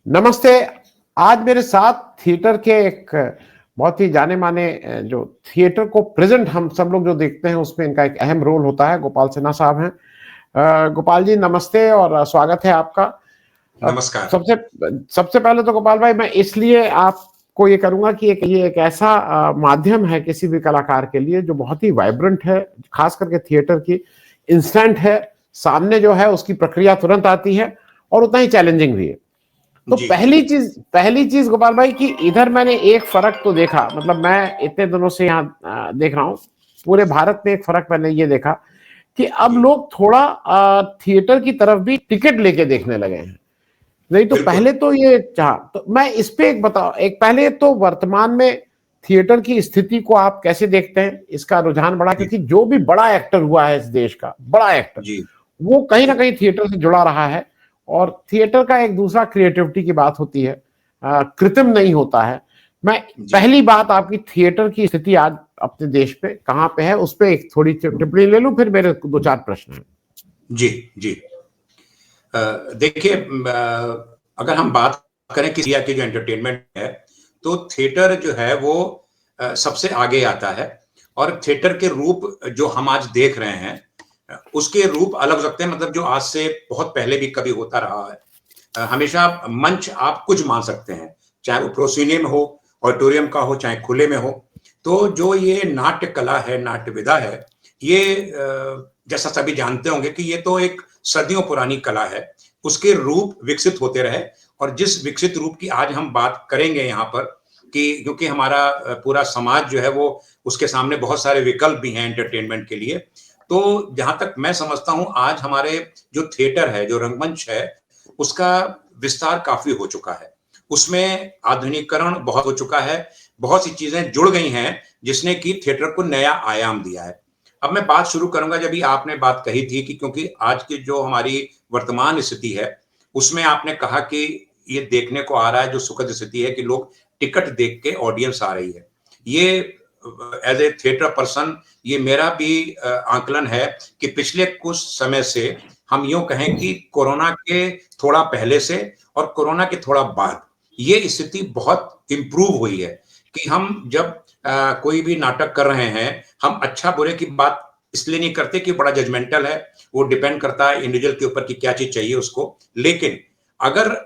नमस्ते। आज मेरे साथ थिएटर के एक बहुत ही जाने माने जो थिएटर को प्रेजेंट हम सब लोग जो देखते हैं उसमें इनका एक अहम रोल होता है, गोपाल सिन्हा साहब हैं। गोपाल जी नमस्ते और स्वागत है आपका। अब नमस्कार। सबसे सबसे पहले तो गोपाल भाई मैं इसलिए आपको ये करूंगा कि ये एक ऐसा माध्यम है किसी भी कलाकार के लिए जो बहुत ही वाइब्रेंट है, खास करके थिएटर की इंस्टेंट है, सामने जो है उसकी प्रक्रिया तुरंत आती है और उतना ही चैलेंजिंग भी है। तो जी, पहली चीज गोपाल भाई कि इधर मैंने एक फर्क तो देखा, मतलब मैं इतने दिनों से यहाँ देख रहा हूँ, पूरे भारत में एक फर्क मैंने ये देखा कि अब जी, लोग थोड़ा थिएटर की तरफ भी टिकट लेके देखने लगे हैं। नहीं तो बिल्कुल। पहले तो ये चाह तो मैं इस पे एक बताओ, एक पहले तो वर्तमान में थिएटर की स्थिति को आप कैसे देखते हैं? इसका रुझान बढ़ा जी, क्योंकि जो भी बड़ा एक्टर हुआ है इस देश का बड़ा एक्टर जी, वो कहीं ना जी, कहीं थिएटर से जुड़ा रहा है। और थिएटर का एक दूसरा क्रिएटिविटी की बात होती है, कृत्रिम नहीं होता है। मैं जी, पहली बात आपकी थिएटर की स्थिति आज अपने देश पे कहाँ पे है उस पे एक थोड़ी टिप्पणी ले लूं, फिर मेरे दो चार प्रश्न हैं। जी, जी। देखिए, अगर हम बात करें किसी की जो एंटरटेनमेंट है, तो थिएटर जो है वो सबसे आगे आता है और थिएटर के रूप जो हम आज देख रहे हैं, उसके रूप अलग हो सकते हैं, मतलब जो आज से बहुत पहले भी कभी होता रहा है। हमेशा मंच आप कुछ मान सकते हैं, चाहे वो प्रोसिनियम हो, ऑडिटोरियम का हो, चाहे खुले में हो। तो जो ये नाट्य कला है, नाट्य विधा है, ये जैसा सभी जानते होंगे कि ये तो एक सदियों पुरानी कला है। उसके रूप विकसित होते रहे और जिस विकसित रूप की आज हम बात करेंगे यहाँ पर, कि क्योंकि हमारा पूरा समाज जो है वो उसके सामने बहुत सारे विकल्प भी हैं एंटरटेनमेंट के लिए। तो जहाँ तक मैं समझता हूँ आज हमारे जो थिएटर है, जो रंगमंच है, उसका विस्तार काफी हो चुका है। उसमें आधुनिकीकरण बहुत हो चुका है, बहुत सी चीजें जुड़ गई हैं जिसने कि थिएटर को नया आयाम दिया है। अब मैं बात शुरू करूंगा, जब भी आपने बात कही थी कि क्योंकि आज की जो हमारी वर्तमान स्थिति है उसमें आपने कहा कि ये देखने को आ रहा है, जो सुखद स्थिति है कि लोग टिकट देख के ऑडियंस आ रही है। ये एज ए थिएटर पर्सन ये मेरा भी आंकलन है कि पिछले कुछ समय से, हम यूं कहें कि कोरोना के थोड़ा पहले से और कोरोना के थोड़ा बाद, ये स्थिति बहुत इंप्रूव हुई है कि हम जब कोई भी नाटक कर रहे हैं, हम अच्छा बुरे की बात इसलिए नहीं करते कि बड़ा जजमेंटल है, वो डिपेंड करता है इंडिविजुअल के ऊपर कि क्या चीज चाहिए उसको। लेकिन अगर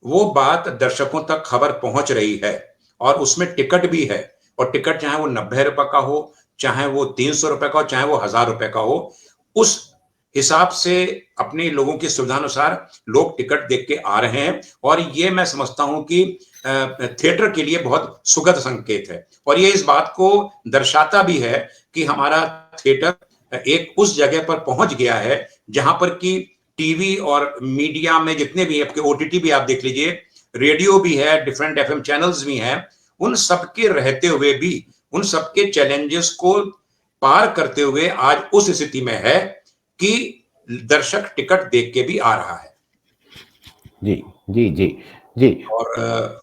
वो बात दर्शकों तक खबर पहुंच रही है और उसमें टिकट भी है, और टिकट चाहे वो 90 रुपए का हो, चाहे वो 300 रुपए का हो, चाहे वो 1000 रुपए का हो, उस हिसाब से अपने लोगों की सुविधानुसार लोग टिकट देख के आ रहे हैं। और ये मैं समझता हूं कि थिएटर के लिए बहुत सुखद संकेत है और ये इस बात को दर्शाता भी है कि हमारा थिएटर एक उस जगह पर पहुंच गया है जहां पर कि टीवी और मीडिया में जितने भी आपके ओटीटी भी आप देख लीजिए, रेडियो भी है, डिफरेंट एफएम चैनल्स भी हैं, उन सबके रहते हुए भी, उन सबके चैलेंजेस को पार करते हुए आज उस स्थिति में है कि दर्शक टिकट देख के भी आ रहा है। जी जी जी जी। और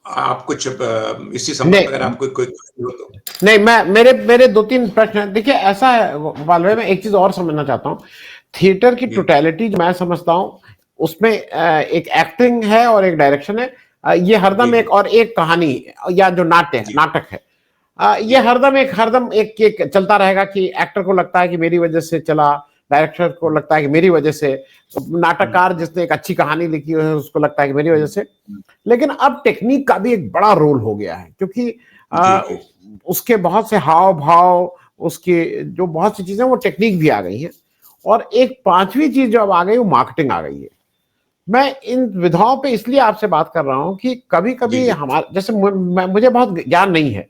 आप कुछ इसी संबंध में अगर नहीं आपको कोई हो तो। नहीं, मैं मेरे मेरे दो तीन प्रश्न हैं। देखिए ऐसा है गोपाल भाई, मैं एक चीज और समझना चाहता हूँ। थिएटर की जी, टोटलिटी जो मैं समझता हूँ उसमें एक एक्टिंग है और एक डायरेक्शन है। ये जी, हरदम एक और एक कहानी या जो नाट्य है जी, नाटक है, ये जी, हरदम एक चलता रहेगा कि एक्टर को लगता है कि मेरी वजह से चला, डायरेक्टर को लगता है कि मेरी वजह से, नाटककार जिसने एक अच्छी कहानी लिखी है उसको लगता है कि मेरी वजह से। लेकिन अब टेक्निक का भी एक बड़ा रोल हो गया है क्योंकि जी, आ, जी, उसके बहुत से हाव भाव, उसके जो बहुत सी चीजें वो टेक्निक भी आ गई हैं। और एक पांचवी चीज जो अब आ गई वो मार्केटिंग आ गई है। मैं इन विधाओं पे इसलिए आपसे बात कर रहा हूं कि कभी जी, कभी जी, हमारे जैसे मुझे बहुत ज्ञान नहीं है,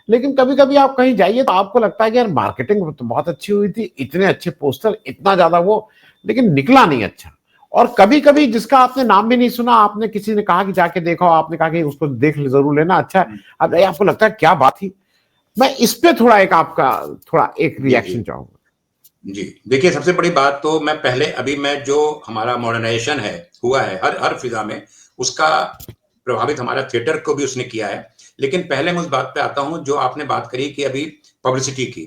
लेकिन कभी कभी आप कहीं जाइए तो आपको लगता है कि यार मार्केटिंग तो बहुत अच्छी हुई थी, इतने अच्छे पोस्टर, इतना ज्यादा वो, लेकिन निकला नहीं अच्छा। और कभी कभी जिसका आपने नाम भी नहीं सुना, आपने किसी ने कहा कि जाके देखो, आपने कहा कि उसको देख जरूर लेना, अच्छा है। अब आपको लगता है क्या बात थी। मैं इस पे थोड़ा एक आपका थोड़ा एक जी, जी, रिएक्शन चाहूंगा। जी। देखिए, सबसे बड़ी बात तो मैं पहले अभी मैं जो हमारा मॉडर्नाइजेशन है, हुआ है हर हर फिज़ा में, उसका प्रभावित हमारा थिएटर को भी उसने किया है। लेकिन पहले मैं उस बात पे आता हूँ जो आपने बात करी कि अभी पब्लिसिटी की।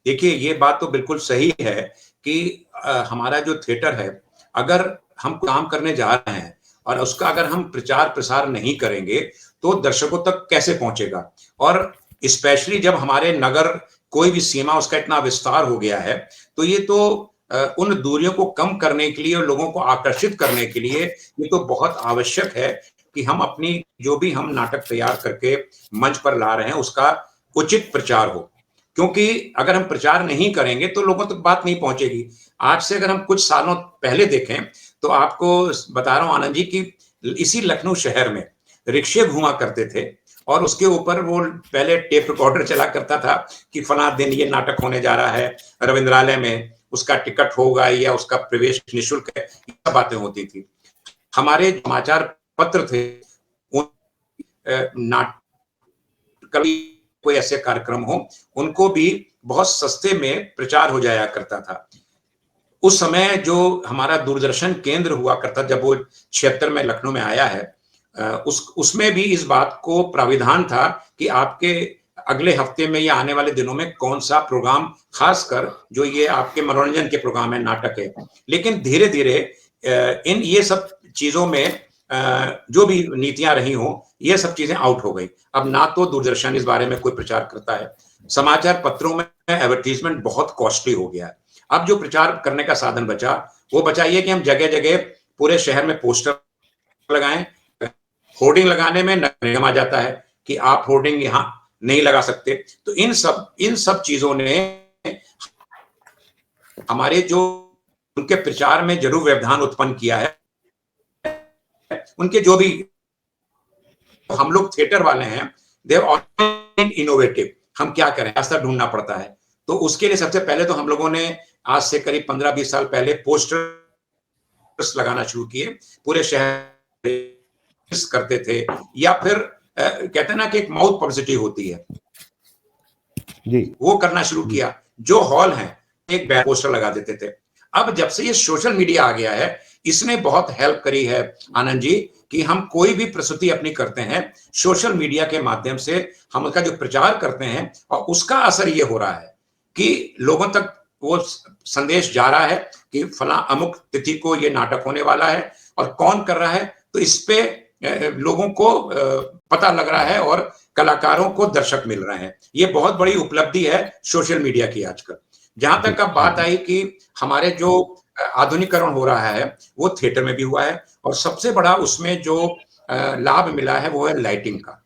देखिए, ये बात तो बिल्कुल सही है कि हमारा जो थिएटर है, अगर हम काम करने जा रहे हैं और उसका अगर हम प्रचार प्रसार नहीं करेंगे तो दर्शकों तक कैसे पहुंचेगा। और स्पेशली जब हमारे नगर कोई भी सीमा उसका इतना विस्तार हो गया है, तो ये तो उन दूरियों को कम करने के लिए और लोगों को आकर्षित करने के लिए ये तो बहुत आवश्यक है कि हम अपनी जो भी हम नाटक तैयार करके मंच पर ला रहे हैं उसका उचित प्रचार हो। क्योंकि अगर हम प्रचार नहीं करेंगे तो लोगों तक बात नहीं पहुंचेगी। आज से अगर हम कुछ सालों पहले देखें तो आपको बता रहा हूं आनंद जी की इसी लखनऊ शहर में रिक्शे घुमा करते थे और उसके ऊपर वो पहले टेप रिकॉर्डर चला करता था कि फला दिन ये नाटक होने जा रहा है रविंद्रालय में, उसका टिकट होगा या उसका प्रवेश निःशुल्क है, ये सब बातें होती थी। हमारे समाचार पत्र थे कभी कोई ऐसे कार्यक्रम हो उनको भी बहुत सस्ते में प्रचार हो जाया करता था। उस समय जो हमारा दूरदर्शन केंद्र हुआ करता जब वो 76 में लखनऊ में आया है, उसमें भी इस बात को प्राविधान था कि आपके अगले हफ्ते में या आने वाले दिनों में कौन सा प्रोग्राम, खासकर जो ये आपके मनोरंजन के प्रोग्राम है, नाटक है। लेकिन धीरे धीरे इन ये सब चीजों में जो भी नीतियां रही हो ये सब चीजें आउट हो गई। अब ना तो दूरदर्शन इस बारे में कोई प्रचार करता है, समाचार पत्रों में एडवर्टीजमेंट बहुत कॉस्टली हो गया है। अब जो प्रचार करने का साधन बचा वो बचा ये कि हम जगह जगह पूरे शहर में पोस्टर लगाएं। होर्डिंग लगाने में नगर निगम आ जाता है कि आप होर्डिंग यहां नहीं लगा सकते। तो इन सब चीजों ने हमारे जो उनके प्रचार में जरूर व्यवधान उत्पन्न किया है। उनके जो भी हम लोग थिएटर वाले हैं, दे आर इनोवेटिव, हम क्या करें, रास्ता ढूंढना पड़ता है। तो उसके लिए सबसे पहले तो हम लोगों ने आज से करीब 15-20 साल पहले पोस्टर्स लगाना शुरू किए, पूरे शहर करते थे, या फिर कहते हैं ना कि एक माउथ पब्लिसिटी होती है जी, वो करना शुरू किया। जो हॉल हैं एक बैनर पोस्टर लगा देते थे। अब जब से ये सोशल मीडिया आ गया है इसने बहुत हेल्प करी है आनंद जी कि हम कोई भी प्रस्तुति अपनी करते हैं सोशल मीडिया के माध्यम से हम उसका जो प्रचार करते हैं और उसका असर ये हो रहा है कि लोगों तक वो संदेश जा रहा है कि फला अमुक तिथि को ये नाटक होने वाला है और कौन कर रहा है, तो इस पे लोगों को पता लग रहा है और कलाकारों को दर्शक मिल रहे हैं। ये बहुत बड़ी उपलब्धि है सोशल मीडिया की आजकल। जहां तक अब बात आई कि हमारे जो आधुनिकीकरण हो रहा है वो थिएटर में भी हुआ है और सबसे बड़ा उसमें जो लाभ मिला है वो है लाइटिंग का।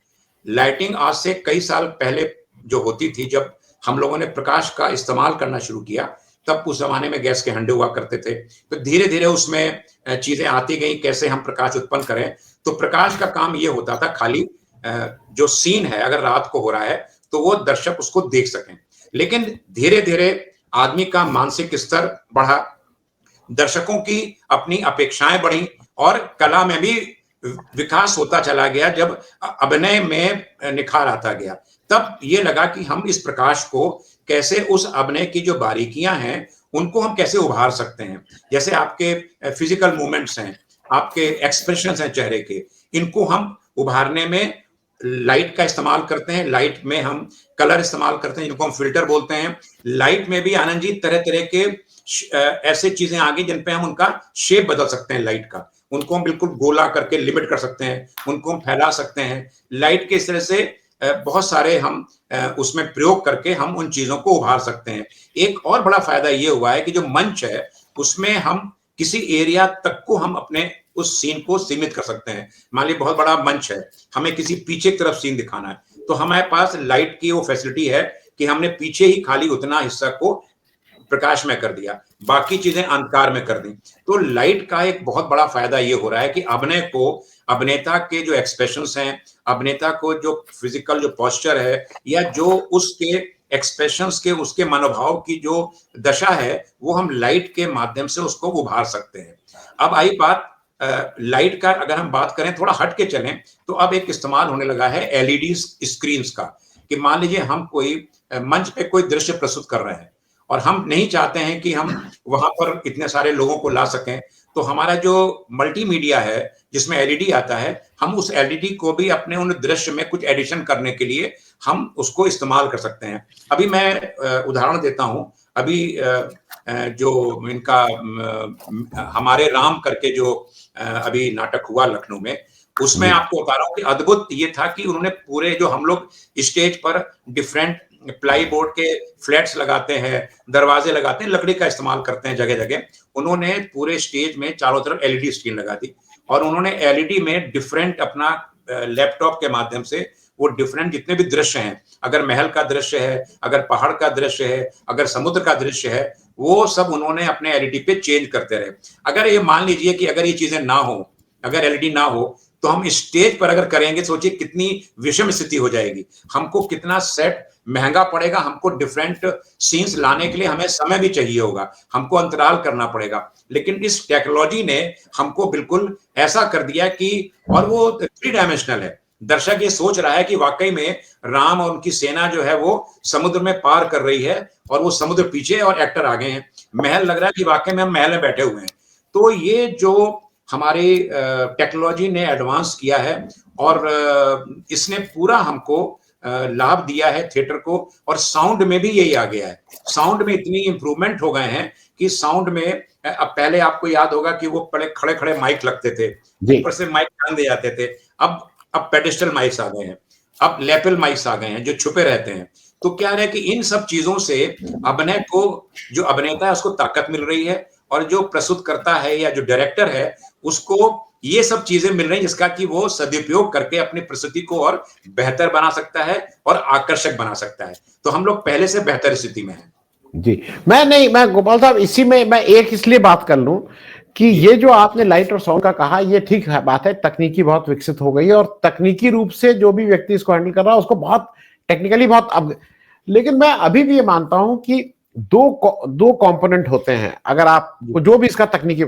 लाइटिंग आज से कई साल पहले जो होती थी, जब हम लोगों ने प्रकाश का इस्तेमाल करना शुरू किया, तब उस जमाने में गैस के हंडे हुआ करते थे, तो धीरे धीरे उसमें चीजें आती गई कैसे हम प्रकाश उत्पन्न करें। तो प्रकाश का काम ये होता था खाली जो सीन है अगर रात को हो रहा है तो वो दर्शक उसको देख सकें। लेकिन धीरे धीरे आदमी का मानसिक स्तर बढ़ा, दर्शकों की अपनी अपेक्षाएं बढ़ी और कला में भी विकास होता चला गया। जब अभिनय में निखार आता गया तब ये लगा कि हम इस प्रकाश को कैसे, उस अभिनय की जो बारीकियां हैं उनको हम कैसे उभार सकते हैं। जैसे आपके फिजिकल मूवमेंट्स हैं, आपके एक्सप्रेशंस हैं चेहरे के, इनको हम उभारने में लाइट का इस्तेमाल करते हैं। लाइट में हम कलर इस्तेमाल करते हैं जिनको हम फिल्टर बोलते हैं। लाइट में भी आनंद जी तरह तरह के ऐसे चीजें आ गई जिन पे हम उनका शेप बदल सकते हैं। लाइट का उनको हम बिल्कुल गोला करके लिमिट कर सकते हैं, उनको हम फैला सकते हैं। लाइट के इस तरह से बहुत सारे हम उसमें प्रयोग करके हम उन चीजों को उभार सकते हैं। एक और बड़ा फायदा ये हुआ है कि जो मंच है उसमें हम किसी एरिया तक को हम अपने उस सीन को सीमित कर सकते हैं। मान लीजिए बहुत बड़ा मंच है, हमें किसी पीछे की तरफ सीन दिखाना है, तो हमारे पास लाइट की वो फैसिलिटी है कि हमने पीछे ही खाली उतना हिस्सा को प्रकाश में कर दिया, बाकी चीजें अंधकार में कर दी। तो लाइट का एक बहुत बड़ा फायदा ये हो रहा है कि अभिनय को, अभिनेता के जो एक्सप्रेशंस हैं, अभिनेता को जो फिजिकल जो पोस्चर है या जो उसके एक्सप्रेशंस के, उसके मनोभाव की जो दशा है, वो हम लाइट के माध्यम से उसको उभार सकते हैं। अब आई बात लाइट का, अगर हम बात करें थोड़ा हट के चलें तो अब एक इस्तेमाल होने लगा है एलईडी स्क्रीन्स का। कि मान लीजिए हम कोई मंच पे कोई दृश्य प्रस्तुत कर रहे हैं और हम नहीं चाहते हैं कि हम वहां पर इतने सारे लोगों को ला सकें, तो हमारा जो मल्टीमीडिया है जिसमें एलईडी आता है, हम उस एलईडी को भी अपने उन दृश्य में कुछ एडिशन करने के लिए हम उसको इस्तेमाल कर सकते हैं। अभी मैं उदाहरण देता हूं। अभी जो इनका हमारे राम करके जो अभी नाटक हुआ लखनऊ में, उसमें आपको बता रहा हूँ कि अद्भुत ये था कि उन्होंने पूरे जो हम लोग स्टेज पर डिफरेंट प्लाई बोर्ड के फ्लैट्स लगाते हैं, दरवाजे लगाते हैं, लकड़ी का इस्तेमाल करते हैं जगह जगह, उन्होंने पूरे स्टेज में चारों तरफ एलईडी स्क्रीन लगा दी और उन्होंने एलईडी में डिफरेंट अपना लैपटॉप के माध्यम से वो डिफरेंट जितने भी दृश्य हैं, अगर महल का दृश्य है, अगर पहाड़ का दृश्य है, अगर समुद्र का दृश्य है, वो सब उन्होंने अपने एलईडी पे चेंज करते रहे। अगर ये मान लीजिए कि अगर ये चीजें ना हो, अगर एलईडी ना हो, तो हम स्टेज पर अगर करेंगे, सोचिए कितनी विषम स्थिति हो जाएगी, हमको कितना सेट महंगा पड़ेगा, हमको डिफरेंट सीन्स लाने के लिए हमें समय भी चाहिए होगा, हमको अंतराल करना पड़ेगा। लेकिन इस टेक्नोलॉजी ने हमको बिल्कुल ऐसा कर दिया कि, और वो 3 डायमेंशनल है। दर्शक ये सोच रहा है कि वाकई में राम और उनकी सेना जो है वो समुद्र में पार कर रही है और वो समुद्र पीछे और एक्टर आगे हैं। महल लग रहा है कि वाकई में हम महल में बैठे हुए हैं। तो ये जो हमारी टेक्नोलॉजी ने एडवांस किया है और इसने पूरा हमको लाभ दिया है थिएटर को, और साउंड में भी यही आ गया है। साउंड में इतनी इंप्रूवमेंट हो गए हैं कि साउंड में अब पहले आपको याद होगा कि वो बड़े खड़े खड़े माइक लगते थे, ऊपर से माइक टांग दिए जाते थे। अब पेडिस्टल माइक्स आ गए हैं, अब लैपल माइक्स आ गए हैं जो छुपे रहते हैं। तो क्या है कि इन सब चीजों से अभिनय को, जो अभिनेता है उसको ताकत मिल रही है, और जो प्रस्तुत करता है या जो डायरेक्टर है उसको ये सब चीजें मिल रही हैं जिसका कि वो सदुपयोग करके अपनी प्रस्तुति को और बेहतर बना सकता है और आकर्षक बना सकता है। तो हम लोग पहले से बेहतर स्थिति में हैं। जी, मैं गोपाल साहब इसी में मैं एक इसलिए बात कर लूं कि ये जो आपने लाइट और साउंड का कहा, ये ठीक है, बात है, तकनीकी बहुत विकसित हो गई है और तकनीकी रूप से जो भी व्यक्ति इसको हैंडल कर रहा है उसको बहुत टेक्निकली बहुत अब, लेकिन मैं अभी भी ये मानता हूं कि दो कंपोनेंट होते हैं। अगर आप जो भी इसका तकनीकी,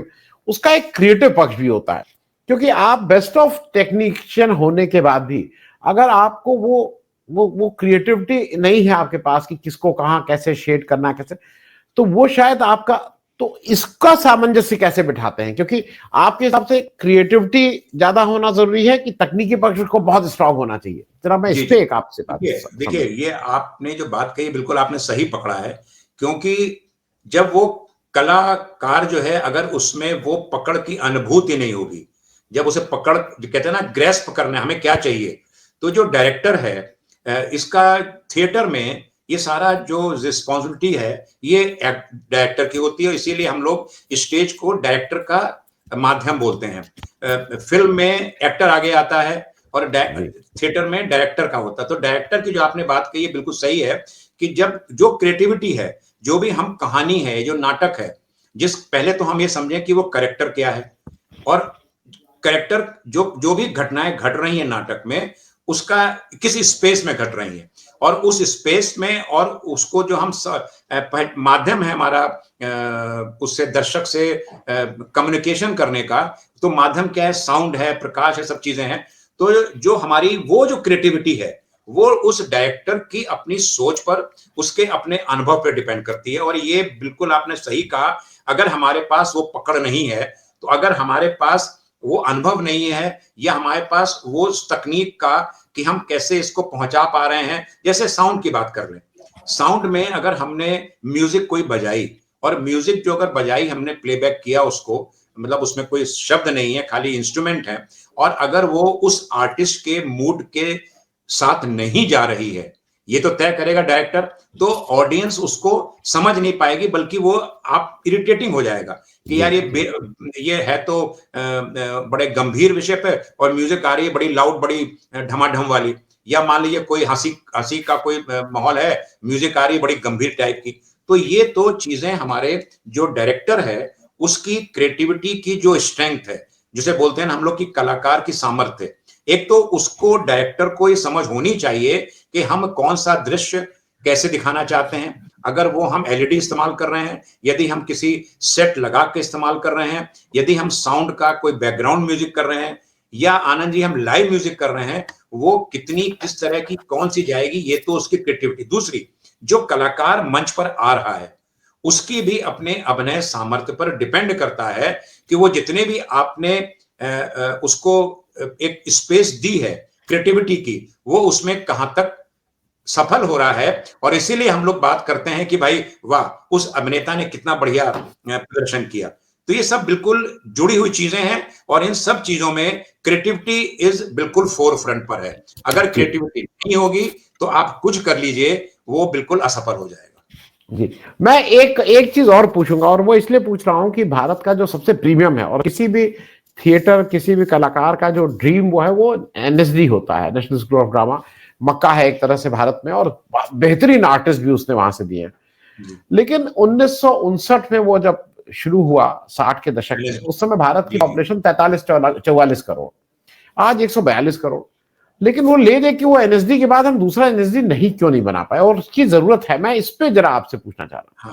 उसका एक क्रिएटिव पक्ष भी होता है, क्योंकि आप बेस्ट ऑफ टेक्नीशियन होने के बाद भी अगर आपको वो क्रिएटिविटी नहीं है आपके पास कि किसको कहां कैसे शेड करना, कैसे, तो वो शायद आपका, तो इसका सामंजस्य कैसे बिठाते हैं? क्योंकि आपके हिसाब से क्रिएटिविटी ज्यादा होना जरूरी है कि तकनीकी पक्ष को बहुत स्ट्रांग होना चाहिए? जरा मैं इस पे एक आपसे बात, देखिए ये आपने जो बात कही बिल्कुल आपने सही पकड़ा है, क्योंकि जब वो कलाकार जो है अगर उसमें वो पकड़ की अनुभूति नहीं होगी, जब उसे पकड़, कहते हैं ना ग्रेस्प करना हमें क्या चाहिए, तो जो डायरेक्टर है इसका थिएटर में ये सारा जो रिस्पॉन्सिबिलिटी है ये डायरेक्टर की होती है। इसीलिए हम लोग स्टेज को डायरेक्टर का माध्यम बोलते हैं। फिल्म में एक्टर आगे आता है और थिएटर में डायरेक्टर का होता है। तो डायरेक्टर की जो आपने बात कही है बिल्कुल सही है कि जब जो क्रिएटिविटी है, जो भी हम कहानी है, जो नाटक है, पहले तो हम ये समझें कि वो कैरेक्टर क्या है, और कैरेक्टर जो भी घटनाएं घट रही हैं नाटक में उसका किस स्पेस में घट रही है, और उस स्पेस में और उसको जो हम माध्यम है हमारा उससे दर्शक से कम्युनिकेशन करने का, तो माध्यम क्या है, साउंड है, प्रकाश है, सब चीजें हैं। तो जो हमारी वो जो क्रिएटिविटी है वो उस डायरेक्टर की अपनी सोच पर, उसके अपने अनुभव पर डिपेंड करती है। और ये बिल्कुल आपने सही कहा, अगर हमारे पास वो पकड़ नहीं है, तो अगर हमारे पास वो अनुभव नहीं है या हमारे पास वो तकनीक का कि हम कैसे इसको पहुंचा पा रहे हैं, जैसे साउंड की बात कर लें, साउंड में अगर हमने म्यूजिक कोई बजाई और म्यूजिक जो अगर बजाई हमने प्लेबैक किया उसको, मतलब उसमें कोई शब्द नहीं है, खाली इंस्ट्रूमेंट है, और अगर वो उस आर्टिस्ट के मूड के साथ नहीं जा रही है, ये तो तय करेगा डायरेक्टर, तो ऑडियंस उसको समझ नहीं पाएगी, बल्कि वो आप इरिटेटिंग हो जाएगा कि यार ये है तो बड़े गंभीर विषय पे और म्यूजिक आ रही है बड़ी लाउड, बड़ी ढमाढम वाली, या मान लीजिए कोई हंसी का कोई माहौल है, म्यूजिक आ रही है बड़ी गंभीर टाइप की। तो ये तो चीजें हमारे जो डायरेक्टर है उसकी क्रिएटिविटी की जो स्ट्रेंथ है, जिसे बोलते हैं हम लोग की कलाकार की सामर्थ्य, एक तो उसको डायरेक्टर को ये समझ होनी चाहिए कि हम कौन सा दृश्य कैसे दिखाना चाहते हैं। अगर वो हम एलईडी इस्तेमाल कर रहे हैं, यदि हम किसी सेट लगा के इस्तेमाल कर रहे हैं, यदि हम साउंड का कोई बैकग्राउंड म्यूजिक कर रहे हैं, या आनंद जी हम लाइव म्यूजिक कर रहे हैं, वो किस तरह की कौन सी जाएगी, ये तो उसकी क्रिएटिविटी। दूसरी, जो कलाकार मंच पर आ रहा है उसकी भी अपने अभिनय सामर्थ्य पर डिपेंड करता है कि वो जितने भी आपने उसको एक स्पेस दी है क्रिएटिविटी की, वो उसमें कहां तक सफल हो रहा है और इसीलिए हम लोग बात करते हैं कि भाई वाह, उस अभिनेता ने कितना बढ़िया प्रदर्शन किया। तो ये सब बिल्कुल जुड़ी हुई चीजें हैं और इन सब चीजों में क्रिएटिविटी इज बिल्कुल फोर फ्रंट पर है। अगर जी क्रिएटिविटी नहीं होगी तो आप कुछ कर लीजिए, वो बिल्कुल असफल हो जाएगा। जी। मैं एक एक चीज और पूछूंगा, और वो इसलिए पूछ रहा हूं कि भारत का जो सबसे प्रीमियम है, और किसी भी थिएटर, किसी भी कलाकार का जो ड्रीम वो है, वो एनएसडी होता है, नेशनल स्कूल ऑफ ड्रामा। मक्का है एक तरह से भारत में, और बेहतरीन आर्टिस्ट भी उसने वहां से दिए हैं। जी लेकिन 1959 में वो जब शुरू हुआ, 60 के दशक में, NSD, उस समय भारत की जी जी पॉपुलेशन 43-44 करोड़, आज 142 करोड़। लेकिन वो ले दे कि वो एनएसडी के बाद हम दूसरा एनएसडी नहीं, क्यों नहीं बना पाए, और उसकी जरूरत है। मैं इस पे जरा आपसे पूछना चाह रहा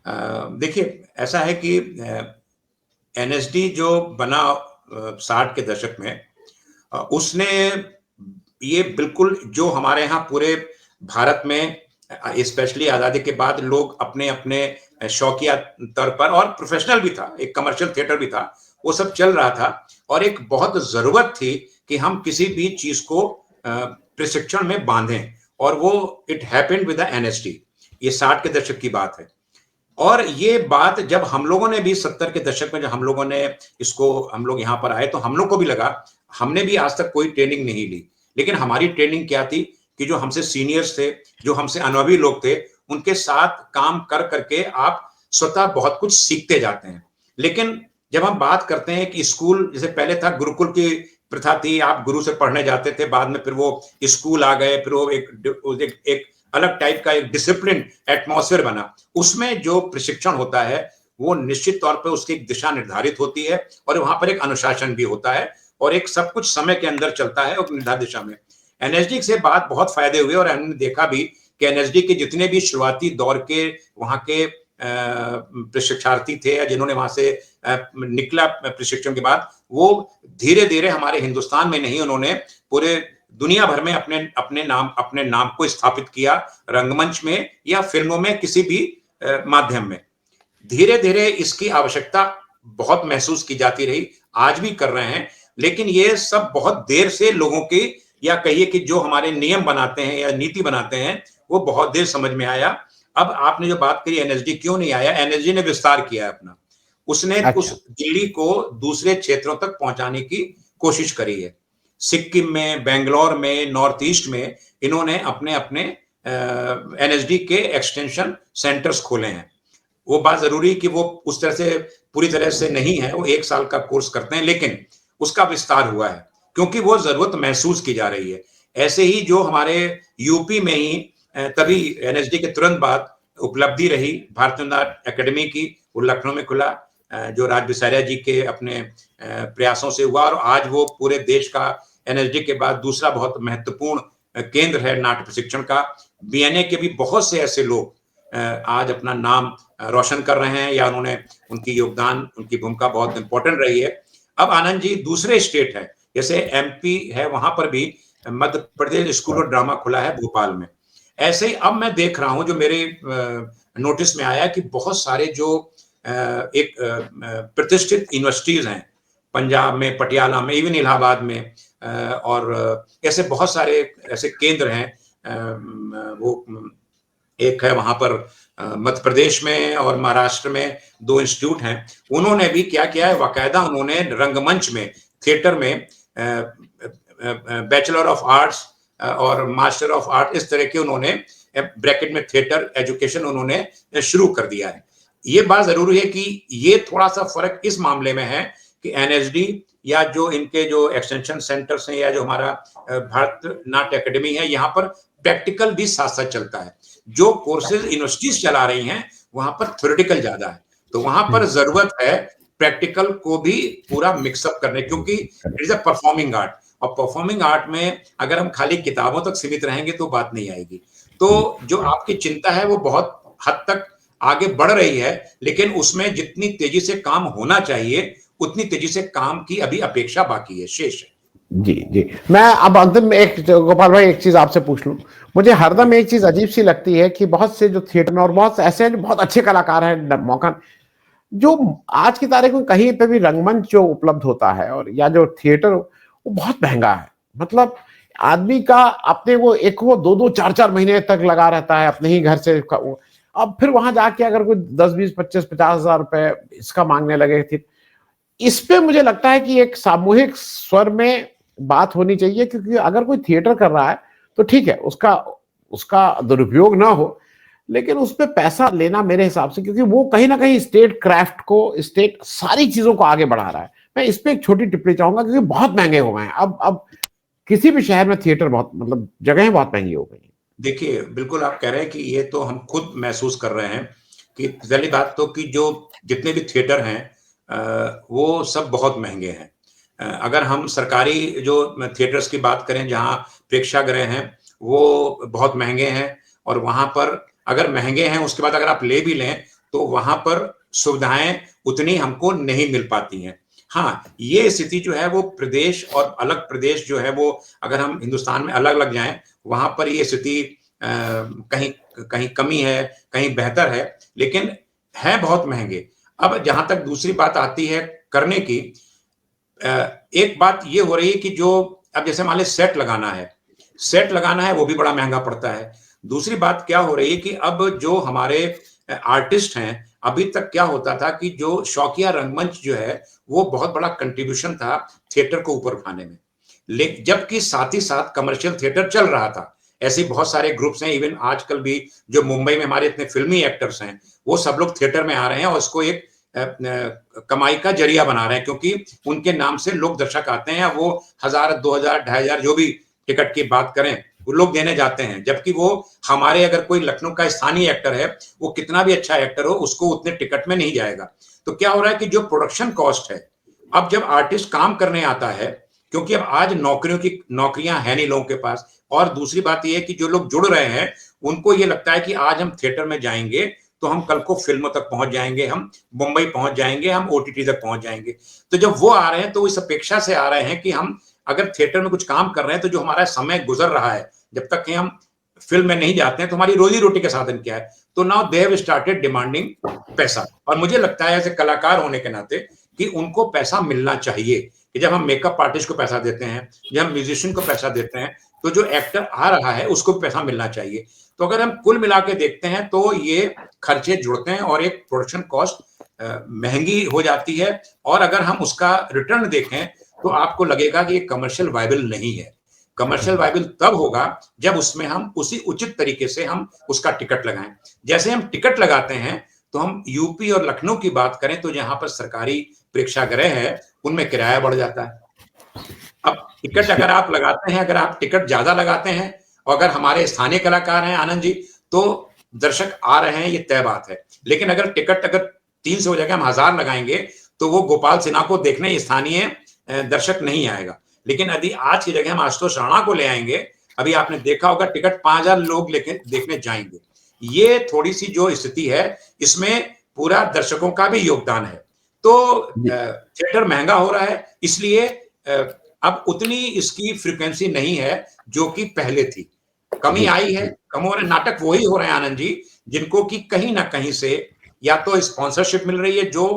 हाँ। देखिए, ऐसा है कि एनएसडी जो बना 60 के दशक में, उसने ये बिल्कुल जो हमारे यहाँ पूरे भारत में स्पेशली आज़ादी के बाद लोग अपने अपने शौकिया तौर पर, और प्रोफेशनल भी था, एक कमर्शियल थिएटर भी था, वो सब चल रहा था। और एक बहुत ज़रूरत थी कि हम किसी भी चीज़ को प्रशिक्षण में बांधें, और वो it happened with the NSD. ये 60 के दशक की बात है। और ये बात जब हम लोगों ने भी 70 के दशक में, जब हम लोगों ने इसको, हम लोग यहाँ पर आए, तो हम लोग को भी लगा, हमने भी आज तक कोई ट्रेनिंग नहीं ली। लेकिन हमारी ट्रेनिंग क्या थी कि जो हमसे सीनियर्स थे, जो हमसे अनुभवी लोग थे, उनके साथ काम कर करके आप स्वतः बहुत कुछ सीखते जाते हैं। लेकिन जब हम बात करते हैं कि स्कूल, जैसे पहले था गुरुकुल की प्रथा थी, आप गुरु से पढ़ने जाते थे, बाद में फिर वो स्कूल आ गए, फिर वो एक अलग टाइप का एक डिसिप्लिन एटमॉस्फेयर बना। उसमें जो प्रशिक्षण होता है वो निश्चित तौर पे उसकी एक दिशा निर्धारित होती है, और वहां पर एक अनुशासन भी होता है, और एक सब कुछ समय के अंदर चलता है और निर्धारित दिशा में। एनएसडी से बात बहुत फायदे हुए, और हमने देखा भी कि एनएसडी के जितने भी शुरुआती दौर के वहां के प्रशिक्षार्थी थे, या जिन्होंने वहां से निकला प्रशिक्षण के बाद, वो धीरे धीरे हमारे हिंदुस्तान में नहीं, उन्होंने पूरे दुनिया भर में अपने नाम को स्थापित किया, रंगमंच में या फिल्मों में, किसी भी माध्यम में। धीरे धीरे इसकी आवश्यकता बहुत महसूस की जाती रही, आज भी कर रहे हैं। लेकिन ये सब बहुत देर से लोगों की, या कहिए कि जो हमारे नियम बनाते हैं या नीति बनाते हैं, वो बहुत देर समझ में आया। अब आपने जो बात करी एनएसडी क्यों नहीं आया, एनएसडी ने विस्तार किया है अपना। उसने हूं। उस अच्छा। दिल्ली को दूसरे क्षेत्रों तक पहुंचाने की कोशिश करी है। सिक्किम में, बेंगलोर में, नॉर्थ ईस्ट में इन्होंने अपने अपने एनएसडी के एक्सटेंशन सेंटर्स खोले हैं। वो बात जरूरी कि वो उस तरह से पूरी तरह से नहीं है, वो 1 साल का कोर्स करते हैं, लेकिन उसका विस्तार हुआ है क्योंकि वो जरूरत महसूस की जा रही है। ऐसे ही जो हमारे यूपी में ही तभी एनएसडी के तुरंत बाद उपलब्धि रही भारतीय नाट्य अकेडमी की, वो लखनऊ में खुला, जो राज बिसारिया जी के अपने प्रयासों से हुआ, और आज वो पूरे देश का एनएसडी के बाद दूसरा बहुत महत्वपूर्ण केंद्र है नाट्य प्रशिक्षण का। बीएनए के भी बहुत से ऐसे लोग आज अपना नाम रोशन कर रहे हैं, या उन्होंने, उनकी योगदान, उनकी भूमिका बहुत इंपॉर्टेंट रही है। अब आनंद जी, दूसरे स्टेट है, जैसे एमपी है, वहां पर भी Madhya Pradesh school of drama खुला है भोपाल में। ऐसे ही अब मैं देख रहा हूं, जो मेरे नोटिस में आया कि बहुत सारे जो एक प्रतिष्ठित यूनिवर्सिटीज हैं, पंजाब में, पटियाला में, इवन इलाहाबाद में, और ऐसे बहुत सारे ऐसे केंद्र हैं। वो एक है वहां पर मध्य प्रदेश में, और महाराष्ट्र में 2 इंस्टीट्यूट हैं। उन्होंने भी क्या किया है, बाकायदा उन्होंने रंगमंच में, थिएटर में बैचलर ऑफ आर्ट्स और मास्टर ऑफ आर्ट, इस तरह के उन्होंने ब्रैकेट में थिएटर एजुकेशन उन्होंने शुरू कर दिया है। ये बात जरूरी है कि ये थोड़ा सा फर्क इस मामले में है कि एनएसडी या जो इनके जो एक्सटेंशन सेंटर्स हैं, या जो हमारा भारत नाट्य अकेडमी है, यहाँ पर प्रैक्टिकल भी साथ साथ चलता है। जो कोर्सेज यूनिवर्सिटीज चला रही हैं, वहां पर थ्योरेटिकल ज्यादा है, तो वहां पर जरूरत है प्रैक्टिकल को भी पूरा मिक्सअप करने, क्योंकि it is a performing art, और परफॉर्मिंग आर्ट में अगर हम खाली किताबों तक सीमित रहेंगे तो बात नहीं आएगी। तो जो आपकी चिंता है वो बहुत हद तक आगे बढ़ रही है, लेकिन उसमें जितनी तेजी से काम होना चाहिए, उतनी तेजी से काम की अभी अपेक्षा बाकी है, शेष है। जी जी। मैं अब अंतिम में एक, गोपाल भाई, एक चीज आपसे पूछ लूं। मुझे हरदम एक चीज अजीब सी लगती है कि बहुत से जो थिएटर में, और बहुत ऐसे हैं जो बहुत अच्छे कलाकार हैं, मौका जो आज की तारीख में कहीं पे भी रंगमंच जो उपलब्ध होता है, और या जो थिएटर, वो बहुत महंगा है। मतलब आदमी का अपने वो 2-2 4-4 महीने तक लगा रहता है अपने ही घर से अब फिर वहां जाके अगर कोई 10-20-25-50 हजार रुपए इसका मांगने लगे थे। इस पे मुझे लगता है कि एक सामूहिक स्वर में बात होनी चाहिए, क्योंकि अगर कोई थिएटर कर रहा है तो ठीक है, उसका उसका दुरुपयोग ना हो, लेकिन उस पे पैसा लेना मेरे हिसाब से, क्योंकि वो कहीं ना कहीं स्टेट क्राफ्ट को, स्टेट सारी चीजों को आगे बढ़ा रहा है। मैं इस पे एक छोटी टिप्पणी चाहूंगा, क्योंकि बहुत महंगे हो गए हैं अब किसी भी शहर में थिएटर बहुत, मतलब जगहें बहुत महंगी हो गई हैं। देखिए, बिल्कुल आप कह रहे हैं कि ये तो हम खुद महसूस कर रहे हैं कि पहली बात तो कि जो जितने भी थिएटर हैं वो सब बहुत महँगे हैं। अगर हम सरकारी जो थिएटर्स की बात करें जहाँ प्रेक्षागृह हैं, वो बहुत महँगे हैं और वहाँ पर अगर महँगे हैं उसके बाद अगर आप ले भी लें, तो वहाँ पर सुविधाएँ उतनी हमको नहीं मिल पाती हैं। हाँ, ये स्थिति जो है वो प्रदेश और अलग प्रदेश जो है वो अगर हम हिंदुस्तान में अलग-अलग जाएँ, वहाँ पर ये स्थिति कहीं कहीं कमी है, कहीं बेहतर है, लेकिन हैं बहुत महँगे। अब जहाँ तक दूसरी बात आती है करने की, एक बात ये हो रही है कि जो अब जैसे मान लें सेट लगाना है वो भी बड़ा महँगा पड़ता है। दूसरी बात क्या हो रही है कि अब जो हमारे आर्टिस्ट हैं, अभी तक क्या होता था कि जो शौकिया रंगमंच जो है, वो बहुत बड़ा कंट्रीब्यूशन था थिएटर को ऊपर उठाने में। जबकि साथ ही साथ कमर्शियल थिएटर चल रहा था। ऐसे बहुत सारे ग्रुप्स हैं, इवन आजकल भी जो मुंबई में हमारे इतने फिल्मी एक्टर्स हैं, वो सब लोग थिएटर में आ रहे हैं और इसको एक कमाई का जरिया बना रहे हैं, क्योंकि उनके नाम से लोग दर्शक आते हैं, वो 1000, 2000, 2500 जो भी टिकट की बात करें, वो लोग देने जाते हैं। जबकि वो हमारे अगर कोई लखनऊ का स्थानीय एक्टर है, वो कितना भी अच्छा एक्टर हो, उसको उतने टिकट में नहीं जाएगा। तो क्या हो रहा है कि जो प्रोडक्शन कॉस्ट है, अब जब आर्टिस्ट काम करने आता है, क्योंकि अब आज नौकरियां है नहीं लोगों के पास, और दूसरी बात ये है कि जो लोग जुड़ रहे हैं, उनको ये लगता है कि आज हम थिएटर में जाएंगे तो हम कल को फिल्मों तक पहुंच जाएंगे, हम मुंबई पहुंच जाएंगे, हम ओटीटी तक पहुंच जाएंगे। तो जब वो आ रहे हैं तो इस अपेक्षा से आ रहे हैं कि हम अगर थिएटर में कुछ काम कर रहे हैं तो जो हमारा समय गुजर रहा है, जब तक कि हम फिल्म में नहीं जाते हैं, तो हमारी रोजी रोटी का साधन क्या है? तो now they have started demanding पैसा। और मुझे लगता है ऐसे कलाकार होने के नाते कि उनको पैसा मिलना चाहिए, कि जब हम मेकअप आर्टिस्ट को पैसा देते हैं, जब हम म्यूजिशियन को पैसा देते हैं, तो जो एक्टर आ रहा है उसको भी पैसा मिलना चाहिए। तो अगर हम कुल मिला के देखते हैं तो ये खर्चे जुड़ते हैं और एक प्रोडक्शन कॉस्ट महंगी हो जाती है, और अगर हम उसका रिटर्न देखें तो आपको लगेगा कि ये कमर्शियल वायबल नहीं है। कमर्शियल वायबल तब होगा जब उसमें हम उसी उचित तरीके से हम उसका टिकट लगाएं। जैसे हम टिकट लगाते हैं, तो हम यूपी और लखनऊ की बात करें तो जहां पर सरकारी प्रेक्षागृह है, उनमें किराया बढ़ जाता है। अब टिकट अगर आप लगाते हैं, अगर आप टिकट ज्यादा लगाते हैं और अगर हमारे स्थानीय कलाकार हैं आनंद जी, तो दर्शक आ रहे हैं, ये तय बात है। लेकिन अगर टिकट अगर 300 हो जाएगा, हम 1000 लगाएंगे, तो वो गोपाल सिन्हा को देखने स्थानीय दर्शक नहीं आएगा। लेकिन यदि आज की जगह हम आशुतोष राणा को ले आएंगे, अभी आपने देखा होगा टिकट 5000 लोग लेके देखने जाएंगे। ये थोड़ी सी जो स्थिति है, इसमें पूरा दर्शकों का भी योगदान है। तो थिएटर महंगा हो रहा है, इसलिए अब उतनी इसकी फ्रीक्वेंसी नहीं है जो कि पहले थी। कमी आई है, कम हो रहे नाटक वही हो रहे हैं आनंद जी, जिनको कि कहीं ना कहीं से या तो स्पॉन्सरशिप मिल रही है, जो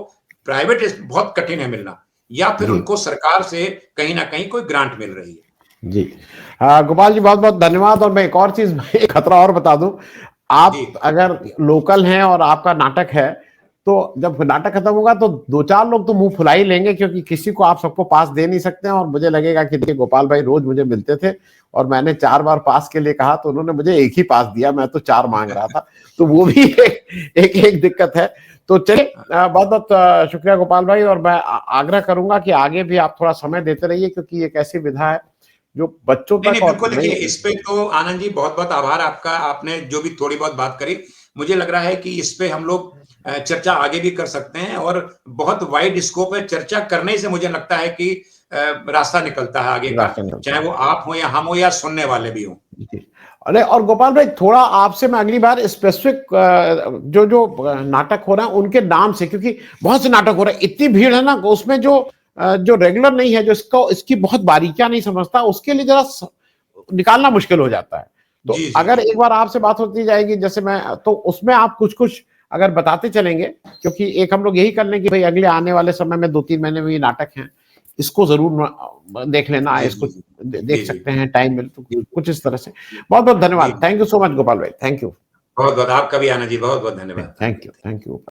प्राइवेट बहुत कठिन है मिलना, या फिर उनको सरकार से कहीं ना कहीं कोई ग्रांट मिल रही है। जी गोपाल जी, बहुत बहुत धन्यवाद। और मैं एक और चीज, एक खतरा और बता दूं, आप अगर लोकल हैं और आपका नाटक है, तो जब नाटक खत्म होगा तो 2-4 लोग तो मुंह फुला ही लेंगे, क्योंकि किसी को आप सबको पास दे नहीं सकते हैं। और मुझे लगेगा कि देखिए, गोपाल भाई रोज मुझे मिलते थे और मैंने 4 बार पास के लिए कहा तो उन्होंने मुझे एक ही पास दिया, मैं तो 4 मांग रहा था। तो वो भी एक दिक्कत है। तो चलिए, बहुत बहुत शुक्रिया गोपाल भाई, और मैं आग्रह करूंगा कि आगे भी आप थोड़ा समय देते रहिए, क्योंकि एक ऐसी विधा है जो बच्चों तक। बिल्कुल, देखिए इस पे तो आनंद जी बहुत बहुत आभार आपका, आपने जो भी थोड़ी बहुत बात करी, मुझे लग रहा है कि इस पे हम लोग चर्चा आगे भी कर सकते हैं, और बहुत वाइड स्कोप है। चर्चा करने से मुझे लगता है कि रास्ता निकलता है आगे का, चाहे वो आप हो या हम हो या सुनने वाले भी हो। अरे, और गोपाल भाई, थोड़ा आपसे मैं अगली बार स्पेसिफिक जो जो नाटक हो रहा है उनके नाम से, क्योंकि बहुत से नाटक हो रहे हैं, इतनी भीड़ है ना, उसमें जो रेगुलर नहीं है, जो इसकी बहुत बारीकियां नहीं समझता, उसके लिए जरा निकालना मुश्किल हो जाता है। तो अगर एक बार आपसे बात होती जाएगी, जैसे मैं, तो उसमें आप कुछ अगर बताते चलेंगे, क्योंकि एक हम लोग यही कर लें कि भाई अगले आने वाले समय में 2-3 महीने में ये नाटक हैं, इसको जरूर देख लेना, जी, इसको जी, जी। देख जी, जी। सकते हैं, टाइम मिले तो जी, कुछ इस तरह से। बहुत बहुत जी। धन्यवाद, thank you so much Gopal भाई, थैंक यू, बहुत-बहुत आपका भी आना जी, बहुत-बहुत धन्यवाद। Thank you, thank you.